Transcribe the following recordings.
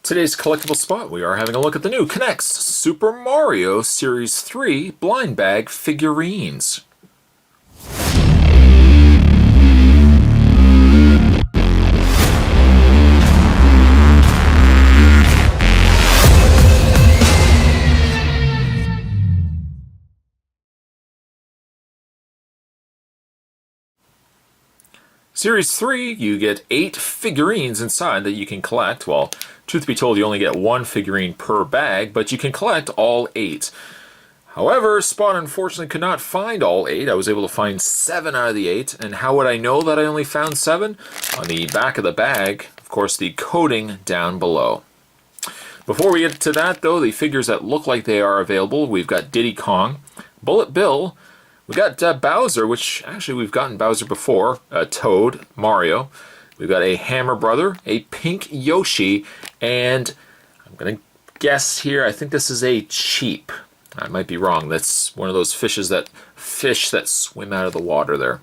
Today's collectible spot, we are having a look at the new K'NEX Super Mario Series 3 blind bag figurines. Series 3, you get 8 figurines inside that you can collect. Well, truth be told, you only get 1 figurine per bag, but you can collect all 8. However, Spot unfortunately could not find all 8. I was able to find 7 out of the 8. And how would I know that I only found 7? On the back of the bag, of course, the coding down below. Before we get to that, though, the figures that look like they are available, we've got Diddy Kong, Bullet Bill, we got Bowser, which actually we've gotten Bowser before, Toad, Mario. We've got a Hammer Brother, a pink Yoshi, and I'm going to guess here, I think this is a cheap. I might be wrong. That's one of those fish that swim out of the water there.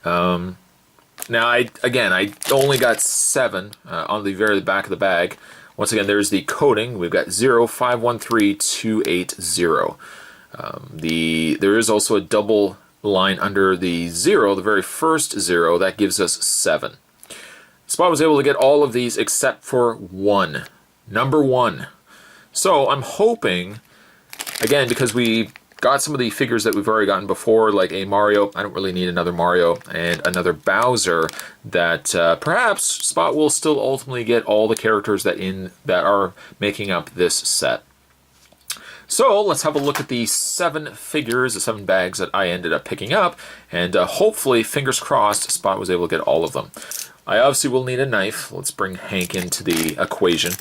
Now, I only got 7 on the very back of the bag. Once again, there's the coding. We've got 0513280. There is also a double line under the 0, the very first 0, that gives us 7. Spot was able to get all of these except for 1. Number 1. So I'm hoping, again, because we got some of the figures that we've already gotten before, like a Mario, I don't really need another Mario, and another Bowser, that perhaps Spot will still ultimately get all the characters that are making up this set. So let's have a look at the 7 figures, the 7 bags that I ended up picking up, and hopefully, fingers crossed, Spot was able to get all of them. I obviously will need a knife. Let's bring Hank into the equation,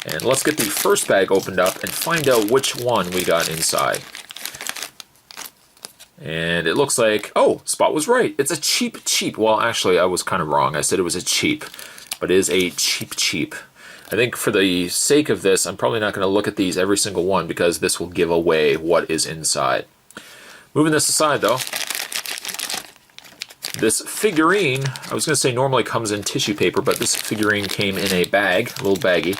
and let's get the first bag opened up and find out which one we got inside. And it looks like, oh, Spot was right. It's a cheap. Well, actually, I was kind of wrong. I said it was a cheap, but it is a cheap. I think for the sake of this, I'm probably not going to look at these every single one because this will give away what is inside. Moving this aside, though, this figurine, I was going to say normally comes in tissue paper, but this figurine came in a bag, a little baggie.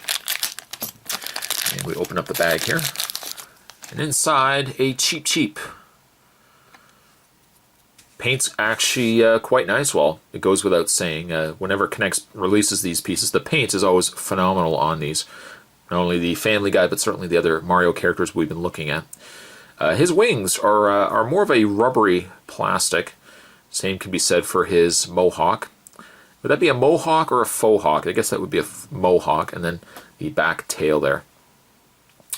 And we open up the bag here. And inside, a cheap. Paint's actually quite nice. Well, it goes without saying. Whenever K'NEX releases these pieces, the paint is always phenomenal on these. Not only the Family Guy, but certainly the other Mario characters we've been looking at. His wings are more of a rubbery plastic. Same can be said for his mohawk. Would that be a mohawk or a faux hawk? I guess that would be a mohawk, and then the back tail there.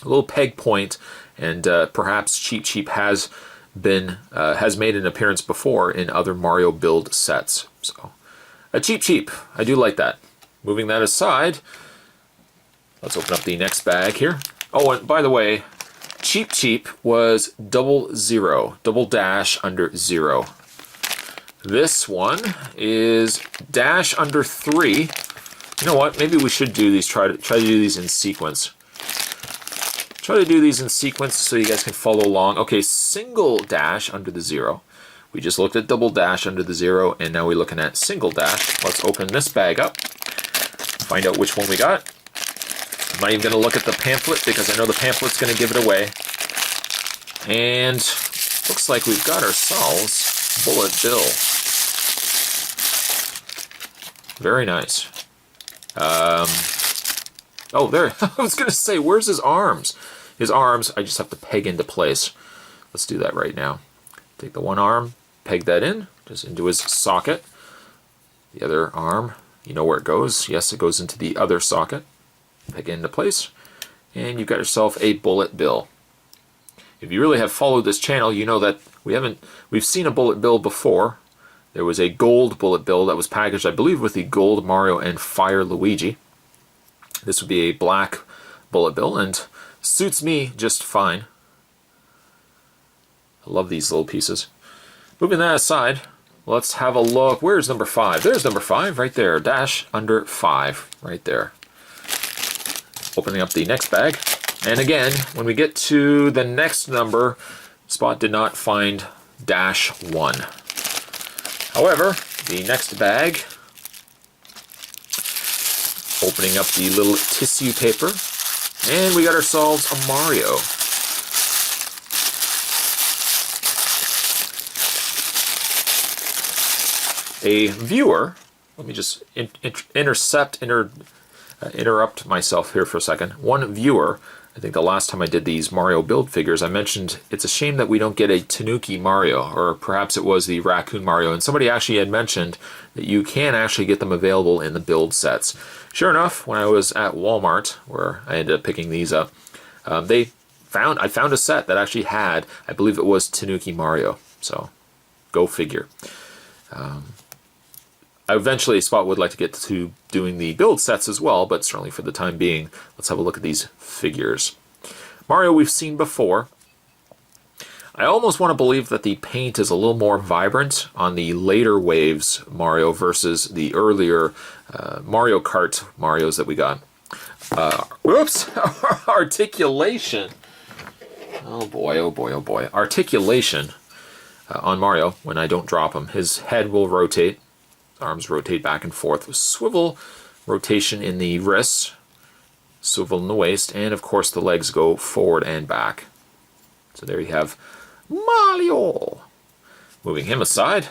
A little peg point, and perhaps Cheap has made an appearance before in other Mario build sets. So, a cheap. I do like that. Moving that aside, let's open up the next bag here. Oh, and by the way, cheap was 00, double dash under 0. This one is dash under 3. You know what? Maybe we should do these. Try to do these in sequence. Try to do these in sequence so you guys can follow along. Okay, single dash under the 0. We just looked at double dash under the 0, and now we're looking at single dash. Let's open this bag up, find out which one we got. I'm not even going to look at the pamphlet because I know the pamphlet's going to give it away. And looks like we've got ourselves Bullet Bill. Very nice. Oh, there. I was going to say, where's his arms? His arms, I just have to peg into place. Let's do that right now. Take the one arm, peg that in, just into his socket. The other arm, you know where it goes. Yes, it goes into the other socket. Peg it into place. And you've got yourself a Bullet Bill. If you really have followed this channel, you know that we've seen a Bullet Bill before. There was a gold Bullet Bill that was packaged, I believe, with the gold Mario and Fire Luigi. This would be a black Bullet Bill, and suits me just fine. I love these little pieces. Moving that aside, let's have a look. Where's number 5? There's number 5 right there. Dash under 5 right there. Opening up the next bag. And again, when we get to the next number, Spot did not find dash 1. However, the next bag Opening up the little tissue paper, and we got ourselves a Mario. A viewer, let me just interrupt myself here for a second. One viewer, I think the last time I did these Mario build figures, I mentioned it's a shame that we don't get a Tanuki Mario, or perhaps it was the Raccoon Mario, and somebody actually had mentioned that you can actually get them available in the build sets. Sure enough, when I was at Walmart, where I ended up picking these up, I found a set that actually had, I believe it was Tanuki Mario, so go figure. I eventually, Spot would like to get to doing the build sets as well, but certainly for the time being, let's have a look at these figures. Mario we've seen before. I almost want to believe that the paint is a little more vibrant on the later waves Mario versus the earlier Mario Kart Marios that we got. Whoops! Articulation! Oh boy, oh boy, oh boy. Articulation on Mario, when I don't drop him. His head will rotate. Arms rotate back and forth with swivel rotation in the wrists, swivel in the waist, and of course the legs go forward and back. So there you have Mario. Moving him aside.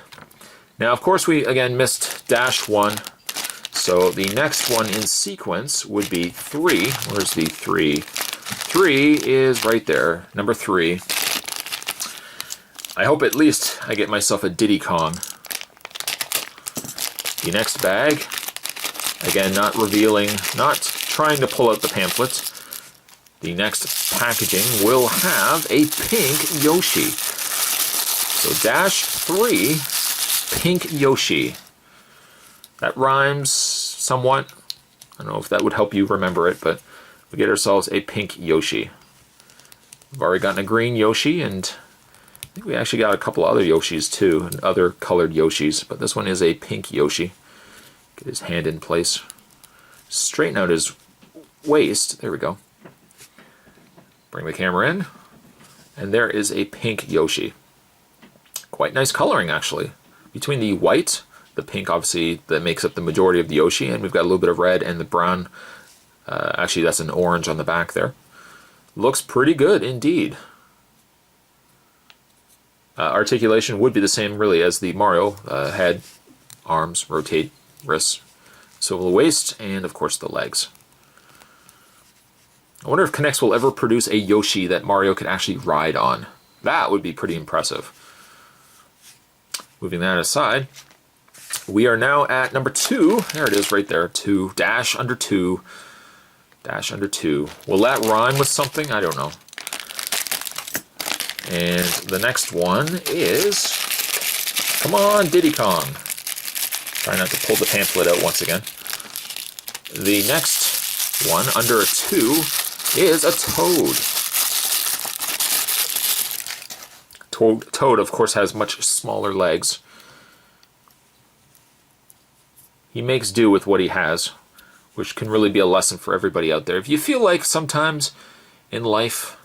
Now of course we again missed dash 1, so the next one in sequence would be 3. Where's the 3? 3 is right there, number 3. I hope at least I get myself a Diddy Kong. The next bag, again, not revealing, not trying to pull out the pamphlet. The next packaging will have a pink Yoshi. So dash 3, pink Yoshi. That rhymes somewhat. I don't know if that would help you remember it, but we get ourselves a pink Yoshi. We've already gotten a green Yoshi, and I think we actually got a couple other Yoshis too, and other colored Yoshis, but this one is a pink Yoshi. Get his hand in place. Straighten out his waist. There we go. Bring the camera in. And there is a pink Yoshi. Quite nice coloring, actually. Between the white, the pink, obviously, that makes up the majority of the Yoshi, and we've got a little bit of red and the brown. Actually, that's an orange on the back there. Looks pretty good, indeed. Articulation would be the same, really, as the Mario. Head, arms, rotate, wrists, swivel the waist, and of course the legs. I wonder if K'NEX will ever produce a Yoshi that Mario could actually ride on. That would be pretty impressive. Moving that aside, we are now at number 2. There it is right there. 2. Dash under 2. Dash under 2. Will that rhyme with something? I don't know. And the next one is, come on, Diddy Kong. Try not to pull the pamphlet out once again. The next one, under a 2, is a Toad. Toad, of course, has much smaller legs. He makes do with what he has, which can really be a lesson for everybody out there. If you feel like sometimes in life,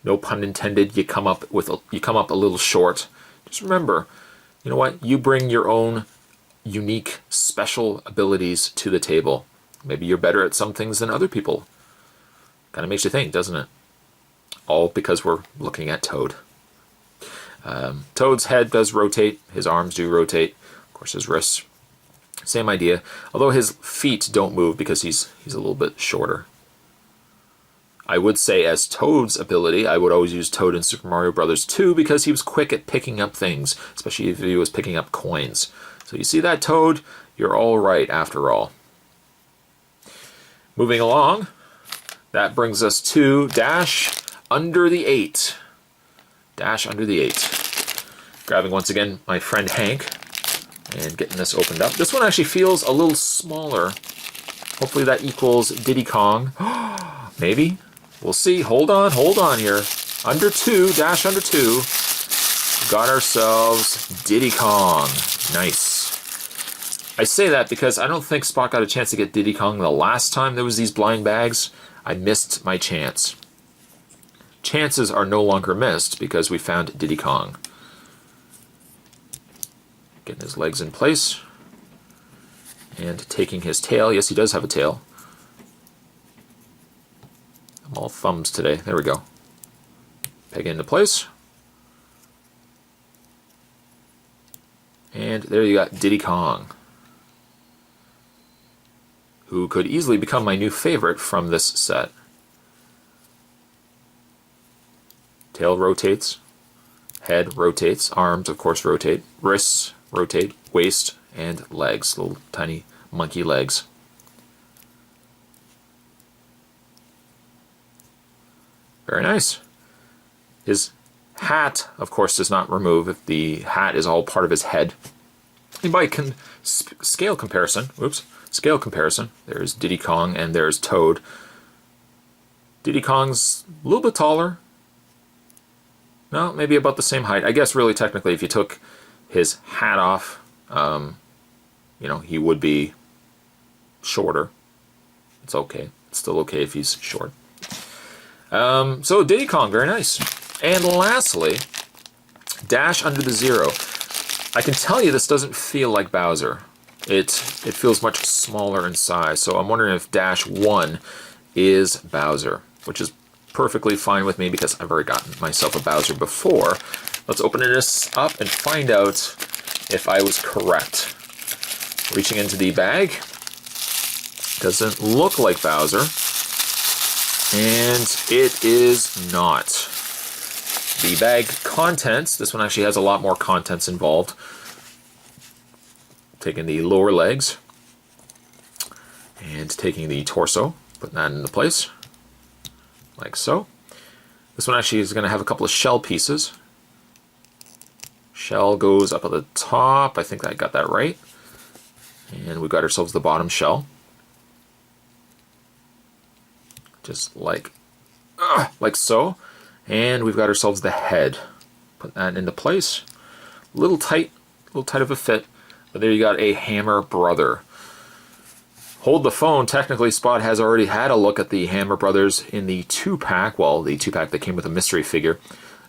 no pun intended, you come up a little short, just remember, you know what? You bring your own unique, special abilities to the table. Maybe you're better at some things than other people. Kind of makes you think, doesn't it? All because we're looking at Toad. Toad's head does rotate. His arms do rotate. Of course, his wrists. Same idea. Although his feet don't move because he's a little bit shorter. I would say as Toad's ability, I would always use Toad in Super Mario Bros. 2 because he was quick at picking up things, especially if he was picking up coins. So you see that, Toad? You're all right after all. Moving along, that brings us to Dash under the 8. Dash under the 8. Grabbing once again my friend Hank and getting this opened up. This one actually feels a little smaller. Hopefully that equals Diddy Kong. Maybe. We'll see. Hold on here. Under 2, dash under 2. Got ourselves Diddy Kong. Nice. I say that because I don't think Spot got a chance to get Diddy Kong the last time there was these blind bags. I missed my chance. Chances are no longer missed because we found Diddy Kong. Getting his legs in place. And taking his tail. Yes, he does have a tail. I'm all thumbs today. There we go. Peg it into place. And there you got Diddy Kong, who could easily become my new favorite from this set. Tail rotates, head rotates, arms of course rotate, wrists rotate, waist, and legs, little tiny monkey legs. Very nice. His hat, of course, does not remove if the hat is all part of his head. And by scale comparison, there's Diddy Kong and there's Toad. Diddy Kong's a little bit taller. No, maybe about the same height. I guess really technically if you took his hat off, you know, he would be shorter. It's okay. It's still okay if he's short. So Diddy Kong, very nice. And lastly, Dash Under the Zero. I can tell you this doesn't feel like Bowser. It feels much smaller in size, so I'm wondering if Dash 1 is Bowser, which is perfectly fine with me because I've already gotten myself a Bowser before. Let's open this up and find out if I was correct. Reaching into the bag. Doesn't look like Bowser. And it is not. The bag contents, this one actually has a lot more contents involved. Taking the lower legs and taking the torso, putting that into place, like so. This one actually is going to have a couple of shell pieces. Shell goes up at the top, I think I got that right. And we've got ourselves the bottom shell. Just like so. And we've got ourselves the head. Put that into place. A little tight of a fit. But there you got a Hammer Brother. Hold the phone. Technically, Spot has already had a look at the Hammer Brothers in the 2-pack. Well, the 2-pack that came with a mystery figure.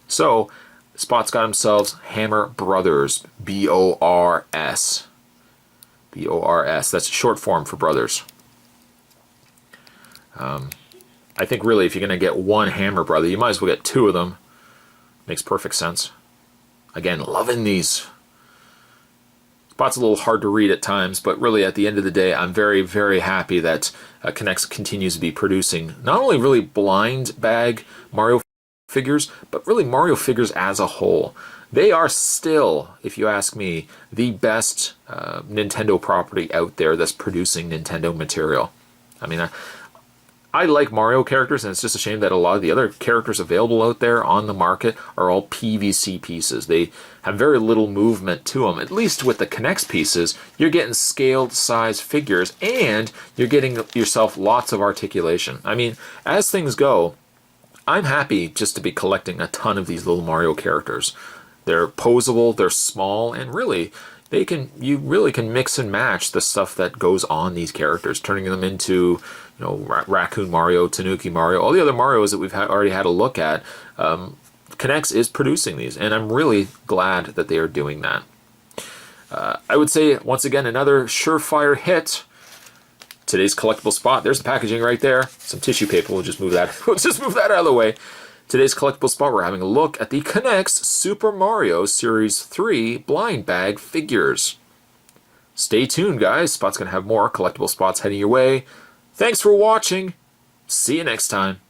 So, Spot's got himself Hammer Brothers. B-O-R-S. B-O-R-S. That's short form for brothers. I think really if you're going to get one Hammer Brother, you might as well get 2 of them. Makes perfect sense. Again, loving these. Spot's a little hard to read at times, but really at the end of the day, I'm very, very happy that K'NEX continues to be producing not only really blind bag Mario figures, but really Mario figures as a whole. They are still, if you ask me, the best Nintendo property out there that's producing Nintendo material. I mean, I like Mario characters, and it's just a shame that a lot of the other characters available out there on the market are all PVC pieces. They have very little movement to them. At least with the K'NEX pieces, you're getting scaled size figures, and you're getting yourself lots of articulation. I mean, as things go, I'm happy just to be collecting a ton of these little Mario characters. They're posable, they're small, and really, you really can mix and match the stuff that goes on these characters, turning them into, you know, Raccoon Mario, Tanuki Mario, all the other Marios that we've already had a look at. K'NEX is producing these, and I'm really glad that they are doing that. I would say, once again, another surefire hit. Today's collectible spot. There's the packaging right there. Some tissue paper. We'll just move that. We'll just move that out of the way. Today's collectible spot, we're having a look at the K'NEX Super Mario Series 3 blind bag figures. Stay tuned, guys. Spot's going to have more collectible spots heading your way. Thanks for watching. See you next time.